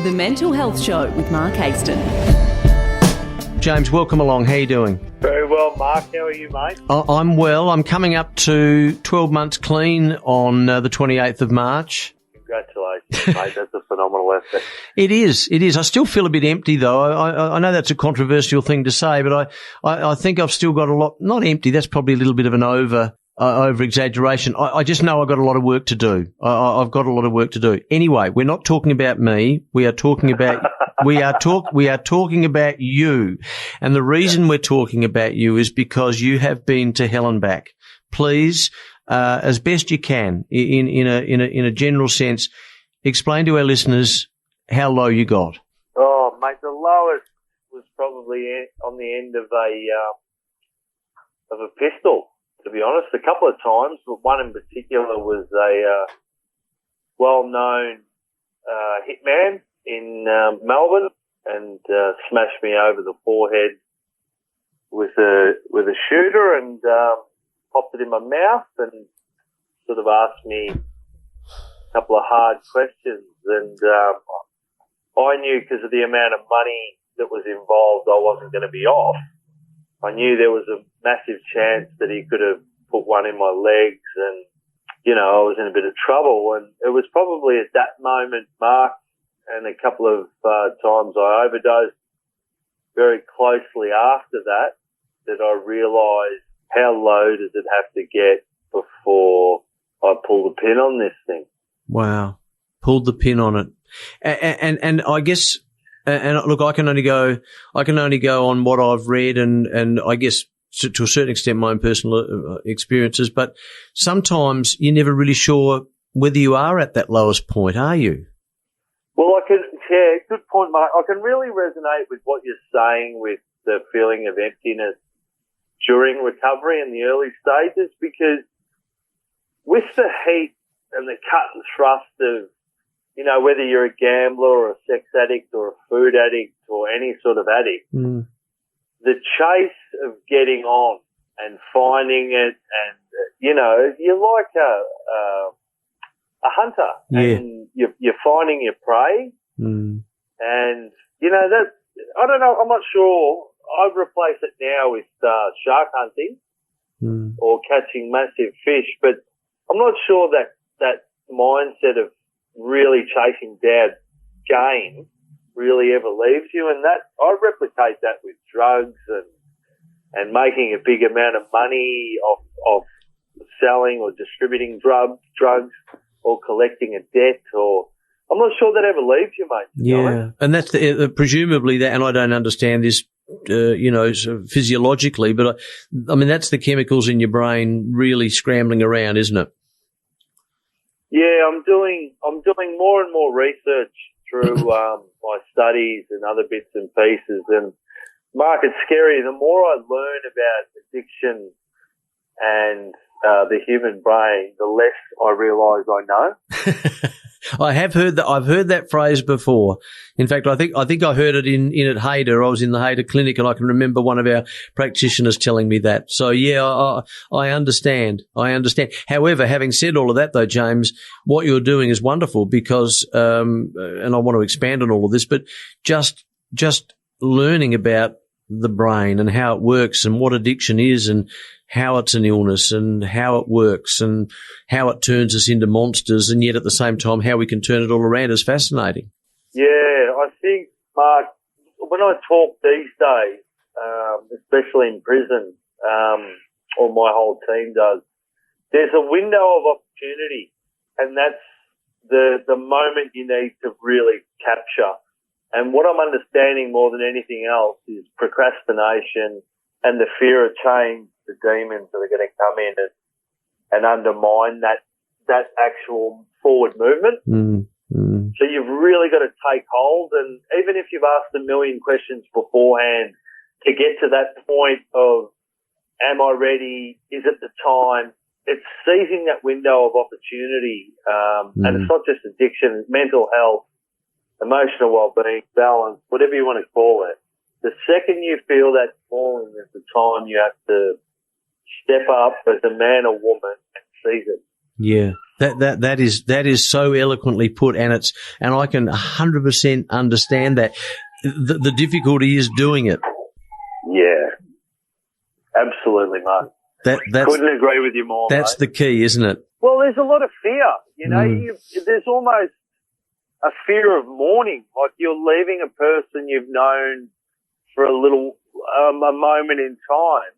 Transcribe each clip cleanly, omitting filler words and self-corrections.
The Mental Health Show with Mark Haston. James, welcome along. How are you doing? Very well, Mark. How are you, mate? I'm well. I'm coming up to 12 months clean on the 28th of March. Congratulations, mate. That's a phenomenal effort. It is. I still feel a bit empty, though. I know that's a controversial thing to say, but I think I've still got a lot, not empty, that's probably a little bit of an over-exaggeration. I just know I've got a lot of work to do. I've got a lot of work to do. Anyway, we're not talking about me. We are talking about we are talking about you. And the reason we're talking about you is because you have been to hell and back. Please, as best you can, in a general sense, explain to our listeners how low you got. Oh, mate, the lowest was probably on the end of a pistol. To be honest, a couple of times, but one in particular was a well-known hitman in Melbourne, and smashed me over the forehead with a shooter, and popped it in my mouth, and sort of asked me a couple of hard questions. And I knew, because of the amount of money that was involved, I wasn't going to be off. I knew there was a massive chance that he could have put one in my legs, and, you know, I was in a bit of trouble. And it was probably at that moment, Mark, and a couple of times I overdosed very closely after that I realised how low does it have to get before I pull the pin on this thing. Wow. Pulled the pin on it. And I guess, and look, I can only go on what I've read and I guess to a certain extent my own personal experiences, but sometimes you're never really sure whether you are at that lowest point, are you? Well, good point, Mark. I can really resonate with what you're saying with the feeling of emptiness during recovery in the early stages, because with the heat and the cut and thrust of, you know, whether you're a gambler or a sex addict or a food addict or any sort of addict, the chase of getting on and finding it, and, you know, you're like a hunter, and you're finding your prey. And, you know, that, I don't know, I'm not sure. I'd replace it now with shark hunting or catching massive fish, but I'm not sure that mindset of really chasing down game really ever leaves you. And that, I replicate that with drugs and making a big amount of money off selling or distributing drugs or collecting a debt, or I'm not sure that ever leaves you, mate. Yeah, and that's presumably that, and I don't understand this, sort of physiologically, but I mean that's the chemicals in your brain really scrambling around, isn't it? Yeah, I'm doing more and more research through my studies and other bits and pieces, and Mark, it's scary. The more I learn about addiction and the human brain, the less I realise I know. I have heard that. I've heard that phrase before. In fact, I think I heard it in at Hayter. I was in the Hayter clinic, and I can remember one of our practitioners telling me that. So yeah, I understand. However, having said all of that, though, James, what you're doing is wonderful because, and I want to expand on all of this, but just learning about the brain and how it works and what addiction is and how it's an illness and how it works and how it turns us into monsters, and yet at the same time how we can turn it all around is fascinating. Yeah, I think, Mark, when I talk these days, especially in prison, or my whole team does, there's a window of opportunity, and that's the moment you need to really capture. And what I'm understanding more than anything else is procrastination and the fear of change, the demons that are going to come in and undermine that actual forward movement. So you've really got to take hold, and even if you've asked a million questions beforehand to get to that point of, am I ready? Is it the time? It's seizing that window of opportunity. And it's not just addiction, it's mental health, emotional well-being, balance, whatever you want to call it. The second you feel that calling is the time you have to step up as a man or woman and seize it. Yeah. That is so eloquently put, and I can 100% understand that. The difficulty is doing it. Yeah. Absolutely, mate. Couldn't agree with you more. That's mate. the key, isn't it? Well, there's a lot of fear. You know, there's almost a fear of mourning, like you're leaving a person you've known for a moment in time,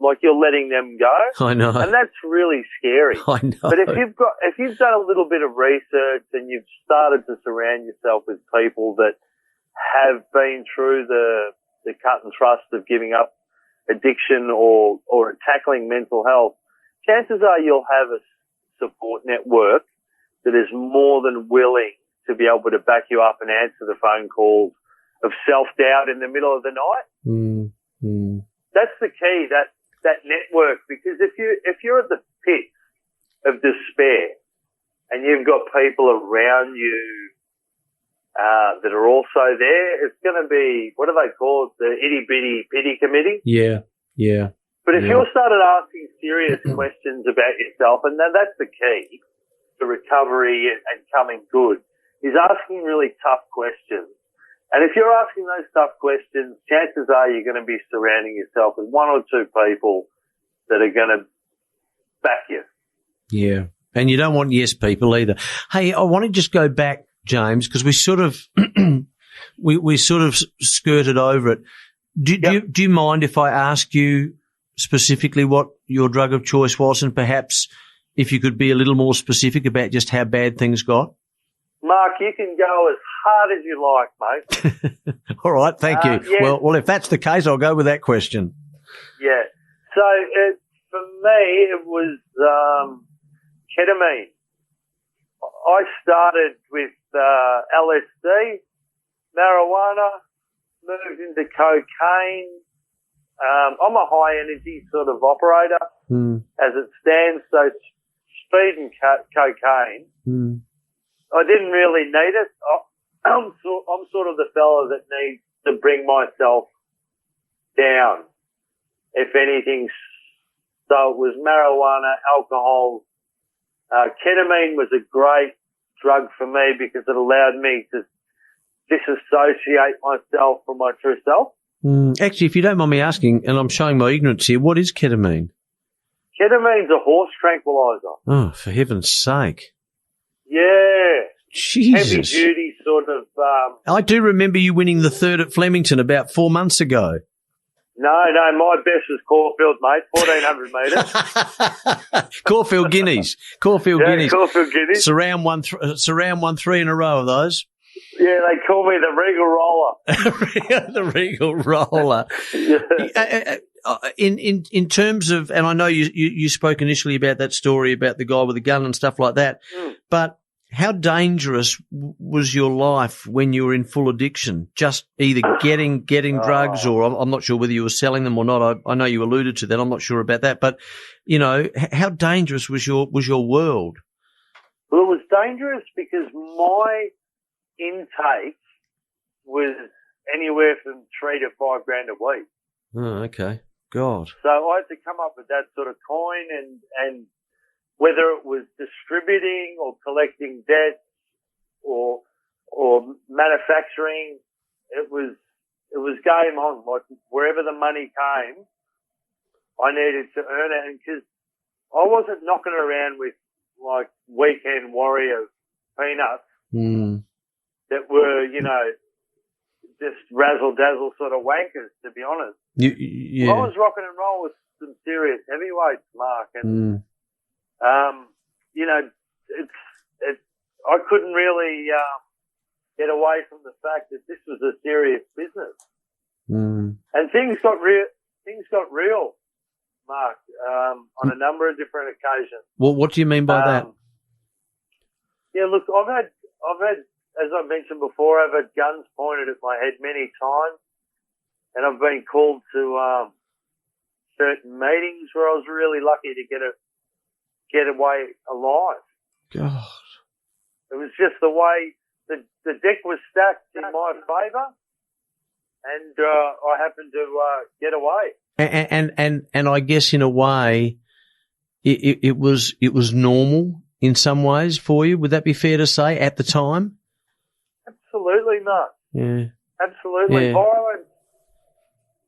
like you're letting them go. I know, and that's really scary. I know. But if you've done a little bit of research and you've started to surround yourself with people that have been through the cut and thrust of giving up addiction or tackling mental health, chances are you'll have a support network that is more than willing to be able to back you up and answer the phone calls of self-doubt in the middle of the night. That's the key, that network, because if you're at the pit of despair and you've got people around you that are also there, it's going to be, what do they call it, the itty-bitty pity committee? Yeah. But if you started asking serious questions about yourself, and that's the key to recovery and coming good, is asking really tough questions. And if you're asking those tough questions, chances are you're going to be surrounding yourself with one or two people that are going to back you. Yeah. And you don't want yes people either. Hey, I want to just go back, James, because we sort of we sort of skirted over it. Do you mind if I ask you specifically what your drug of choice was, and perhaps if you could be a little more specific about just how bad things got? Mark, you can go as hard as you like, mate. All right, thank you. Yeah. Well, if that's the case, I'll go with that question. Yeah. So for me, it was ketamine. I started with LSD, marijuana, moved into cocaine. I'm a high energy sort of operator as it stands. So speed and cocaine. I didn't really need it. I'm sort of the fella that needs to bring myself down, if anything. So it was marijuana, alcohol. Ketamine was a great drug for me because it allowed me to disassociate myself from my true self. Actually, if you don't mind me asking, and I'm showing my ignorance here, what is ketamine? Ketamine's a horse tranquilizer. Oh, for heaven's sake. Yeah. Jesus. Heavy duty sort of. I do remember you winning the third at Flemington about 4 months ago. No, my best was Caulfield, mate, 1,400 metres. Caulfield Guineas. Caulfield Guineas. Caulfield Guineas. Surround one 3 in a row of those. Yeah, they call me the Regal Roller. The Regal Roller. In terms of, and I know you spoke initially about that story about the guy with the gun and stuff like that, but how dangerous was your life when you were in full addiction? Just either getting drugs, or I'm not sure whether you were selling them or not. I know you alluded to that. I'm not sure about that, but you know, how dangerous was your world? Well, it was dangerous because my intake was anywhere from $3,000 to $5,000 a week. Oh, okay. God. So I had to come up with that sort of coin, and whether it was distributing or collecting debts or manufacturing, it was game on. Like wherever the money came, I needed to earn it, and because I wasn't knocking around with like weekend warrior peanuts that were, you know, just razzle-dazzle sort of wankers, to be honest. Yeah. I was rocking and roll with some serious heavyweights, Mark, and you know, I couldn't really get away from the fact that this was a serious business, and things got real, Mark, on a number of different occasions. Well, what do you mean by that? Yeah, look, I've had, as I mentioned before, I've had guns pointed at my head many times, and I've been called to certain meetings where I was really lucky to get away alive. God. It was just the way the deck was stacked in my favour, and I happened to get away. And I guess in a way, it was normal in some ways for you. Would that be fair to say at the time? Absolutely not. Yeah. Absolutely. Yeah. Violence.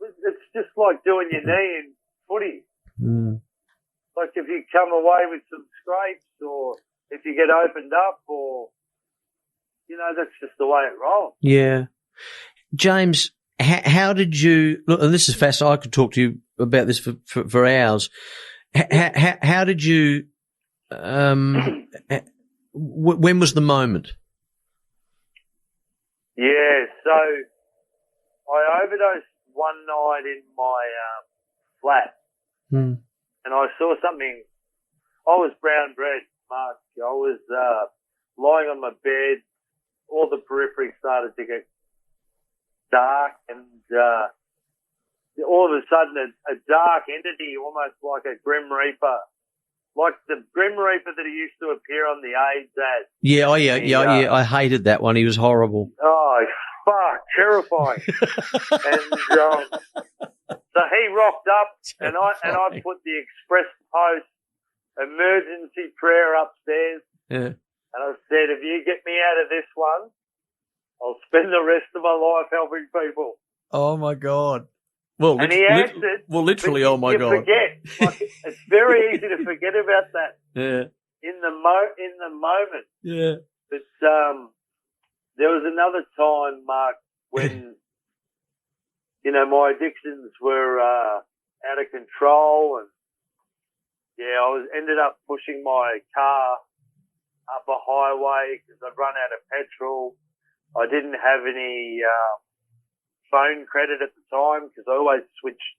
It's just like doing your knee in footy. Mm. Like if you come away with some scrapes or if you get opened up or, that's just the way it rolls. Yeah. James, how did you look? And this is fascinating. I could talk to you about this for hours. How did you? When was the moment? Yeah, so I overdosed one night in my flat, and I saw something. I was brown bread, Mark. I was lying on my bed. All the periphery started to get dark, and all of a sudden a dark entity, almost like a Grim Reaper, like the Grim Reaper that he used to appear on the AIDS ad. Yeah, yeah. I hated that one. He was horrible. Oh, fuck, terrifying. And so he rocked up, and I put the express post emergency prayer upstairs. Yeah. And I said, if you get me out of this one, I'll spend the rest of my life helping people. Oh my God. Well, and he answered. Literally, oh my God. Forget. Like, it's very easy to forget about that. Yeah. In the moment. Yeah. But there was another time, Mark, when my addictions were out of control, and I ended up pushing my car up a highway because I'd run out of petrol. I didn't have any phone credit at the time because I always switched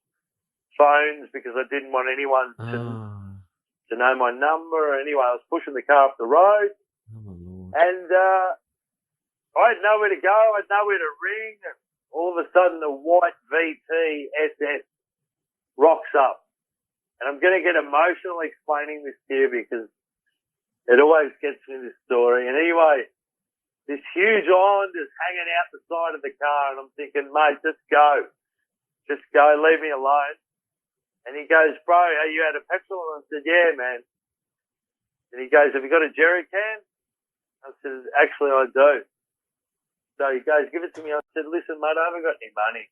phones because I didn't want anyone to know my number. Anyway, I was pushing the car up the road, and I had nowhere to go. I had nowhere to ring. And all of a sudden, the white VT SS rocks up. And I'm going to get emotional explaining this to you because it always gets me, this story. And anyway, this huge island is hanging out the side of the car, and I'm thinking, mate, just go. Just go, leave me alone. And he goes, bro, are you out of petrol? And I said, yeah, man. And he goes, have you got a jerry can? I said, actually, I do. So he goes, give it to me. I said, listen, mate, I haven't got any money.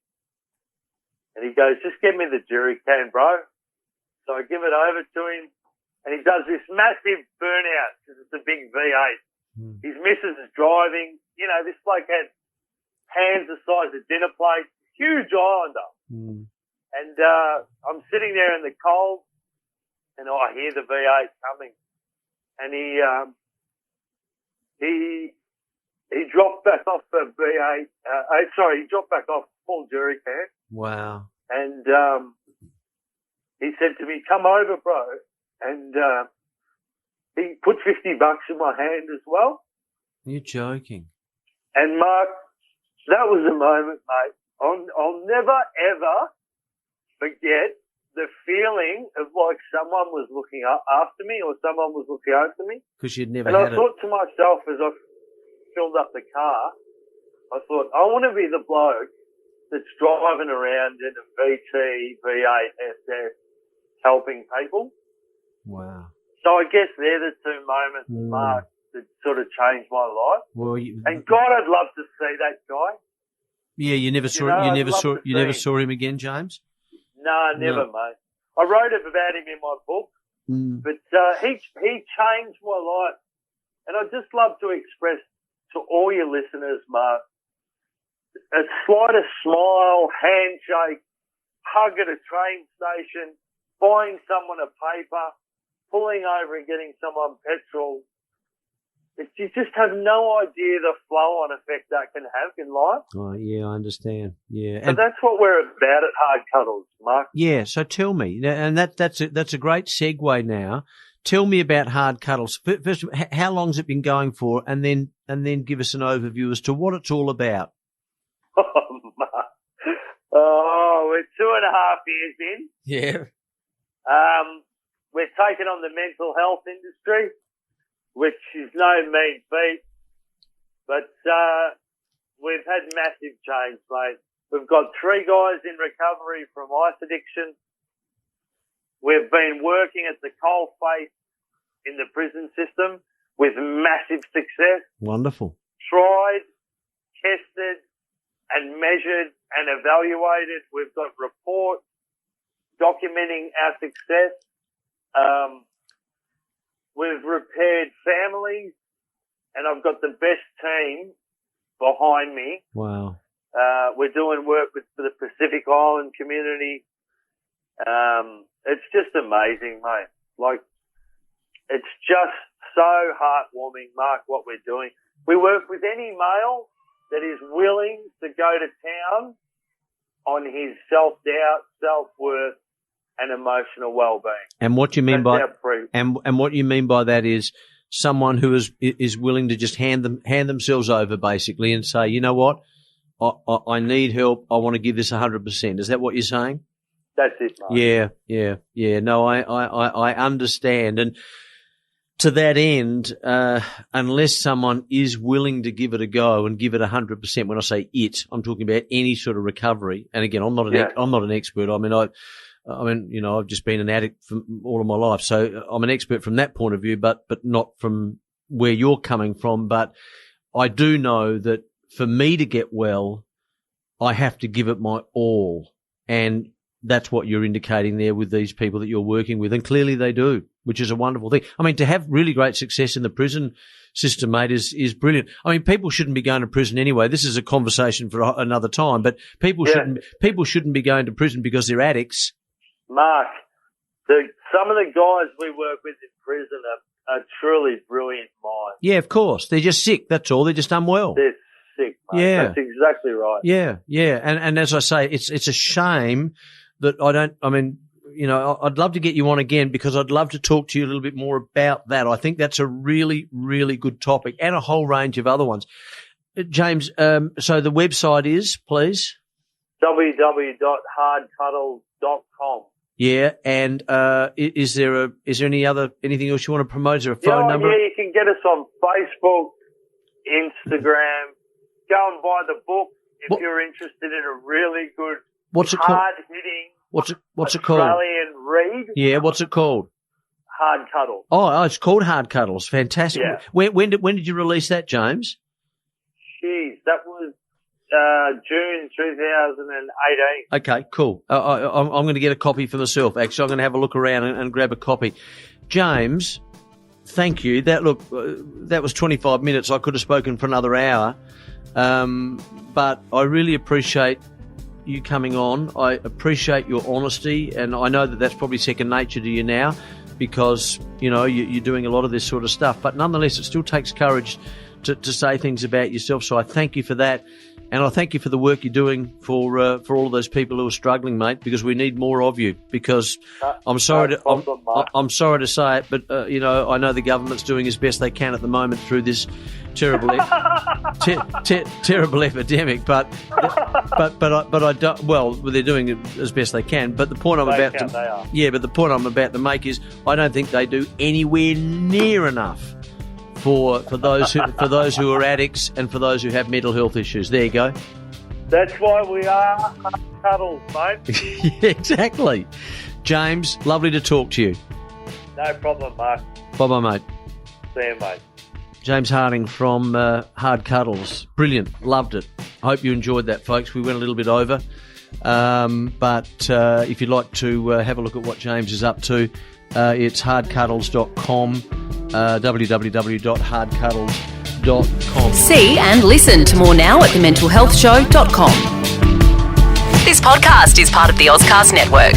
And he goes, just give me the jerry can, bro. So I give it over to him, and he does this massive burnout because it's a big V8. His missus is driving. This bloke had hands the size of dinner plates, huge islander. And I'm sitting there in the cold, and I hear the V8 coming. And he dropped back off the V8. He dropped back off full jerry can. Wow. And he said to me, come over, bro. And he put $50 in my hand as well. You're joking. And Mark, that was a moment, mate. I'll never, ever forget the feeling of like someone was looking after me or someone was looking over me. Because you'd never had it. And I thought to myself as I filled up the car, I thought, I want to be the bloke that's driving around in a VT, V8, SS, helping people. Wow. So I guess they're the two moments, Mark, that sort of changed my life. Well, and God, I'd love to see that guy. Yeah, you never saw him again, James? No, never, mate. I wrote about him in my book, but he changed my life. And I'd just love to express to all your listeners, Mark, a slightest smile, handshake, hug at a train station, buying someone a paper, pulling over and getting someone petrol. You just have no idea the flow-on effect that can have in life. Oh, yeah, I understand. Yeah, and that's what we're about at Hard Cuddles, Mark. Yeah, so tell me, and that's a great segue now. Tell me about Hard Cuddles. First, how long's it been going for, and then give us an overview as to what it's all about. Oh, Mark. Oh, we're 2.5 years in. Yeah. We're taking on the mental health industry, which is no mean feat, but we've had massive change, mate. We've got 3 guys in recovery from ice addiction. We've been working at the coalface in the prison system with massive success. Wonderful. Tried, tested, and measured and evaluated. We've got reports documenting our success. We've repaired families, and I've got the best team behind me. Wow. We're doing work for the Pacific Island community. It's just amazing, mate. Like, it's just so heartwarming, Mark, what we're doing. We work with any male that is willing to go to town on his self-doubt, self-worth, and emotional well-being. And what you mean That's and what you mean by that is someone who is willing to just hand themselves over basically and say, you know what, I need help. I want to give this 100%. Is that what you're saying? That's it, mate. Yeah. No, I understand. And to that end, unless someone is willing to give it a go and give it 100%, when I say it, I'm talking about any sort of recovery. And again, I'm not an expert. I mean, you know, I've just been an addict for all of my life, so I'm an expert from that point of view, but not from where you're coming from. But I do know that for me to get well, I have to give it my all, and that's what you're indicating there with these people that you're working with, and clearly they do, which is a wonderful thing. I mean, to have really great success in the prison system, mate, is brilliant. I mean, people shouldn't be going to prison anyway. This is a conversation for another time, but people shouldn't be going to prison because they're addicts. Mark, some of the guys we work with in prison are truly brilliant minds. Yeah, of course. They're just sick. That's all. They're just unwell. They're sick, mate. Yeah. That's exactly right. Yeah. And as I say, it's a shame that I'd love to get you on again because I'd love to talk to you a little bit more about that. I think that's a really, really good topic and a whole range of other ones. James, so the website is, please? www.hardcuddles.com. Yeah, and is there anything else you want to promote? Is there a phone number? Yeah, you can get us on Facebook, Instagram. Go and buy the book if you're interested in a really good, hard-hitting, What's it called? Australian read. Yeah, what's it called? Hard Cuddles. Oh, it's called Hard Cuddles. Fantastic. Yeah. When did you release that, James? Jeez, that was June 2018. Okay, cool. I'm going to get a copy for myself. Actually, I'm going to have a look around and grab a copy. James, thank you. That was 25 minutes. I could have spoken for another hour, but I really appreciate you coming on. I appreciate your honesty, and I know that that's probably second nature to you now because you're doing a lot of this sort of stuff. But nonetheless, it still takes courage to say things about yourself. So I thank you for that. And I thank you for the work you're doing for all of those people who are struggling, mate, because we need more of you. Because I'm sorry to say it, but I know the government's doing as best they can at the moment through this terrible terrible epidemic. But I don't. Well, they're doing it as best they can. But the point I'm about to make is I don't think they do anywhere near enough for those who are addicts and for those who have mental health issues. There you go. That's why we are Cuddles, mate. Yeah, exactly. James, lovely to talk to you. No problem, Mark. Bye-bye, mate. See you, mate. James Harding from Hard Cuddles. Brilliant. Loved it. I hope you enjoyed that, folks. We went a little bit over. But if you'd like to have a look at what James is up to, it's hardcuddles.com. www.hardcuddles.com. See and listen to more now at thementalhealthshow.com. This podcast is part of the Ozcast Network.